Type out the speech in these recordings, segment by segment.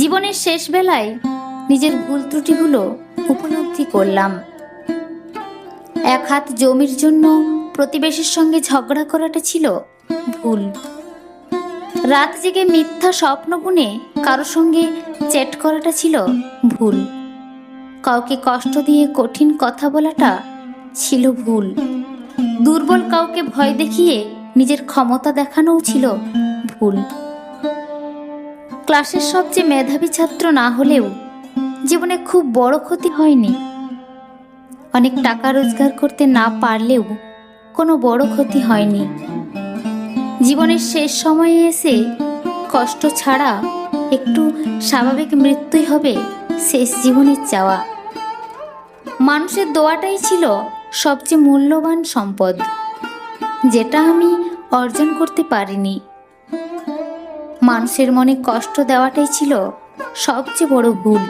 জীবনের শেষ বেলায় নিজের ভুল ত্রুটিগুলো উপলব্ধি করলাম। এক হাত জমির জন্য প্রতিবেশীর সঙ্গে ঝগড়া করাটা ছিল ভুল। রাত জেগে মিথ্যা স্বপ্ন বুনে কারো সঙ্গে চ্যাট করাটা ছিল ভুল। কাউকে কষ্ট দিয়ে কঠিন কথা বলাটা ছিল ভুল। দুর্বল কাউকে ভয় দেখিয়ে নিজের ক্ষমতা দেখানোও ছিল ভুল। ক্লাসের সবচেয়ে মেধাবী ছাত্র না হলেও জীবনে খুব বড় ক্ষতি হয়নি। অনেক টাকা রোজগার করতে না পারলেও কোনো বড় ক্ষতি হয়নি। জীবনের শেষ সময়ে এসে কষ্ট ছাড়া একটু স্বাভাবিক মৃত্যুই হবে শেষ জীবনের চাওয়া। মানুষের দোয়াটাই ছিল সবচেয়ে মূল্যবান সম্পদ, যেটা আমি অর্জন করতে পারিনি। মানুষের মনে কষ্ট দেওয়াটাই ছিল সবচেয়ে বড় ভুল।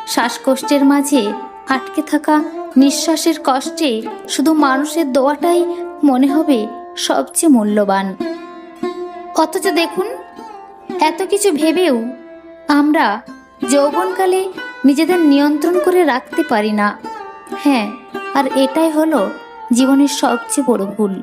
শ্বাসকষ্টের মাঝে আটকে থাকা নিঃশ্বাসের কষ্টে শুধু মানুষের দোয়াটাই মনে হবে সবচেয়ে মূল্যবান। অথচ দেখুন, এত কিছু ভেবেও আমরা যৌবনকালে নিজেদের নিয়ন্ত্রণ করে রাখতে পারি না। হ্যাঁ, আর এটাই হলো জীবনের সবচেয়ে বড় ভুল।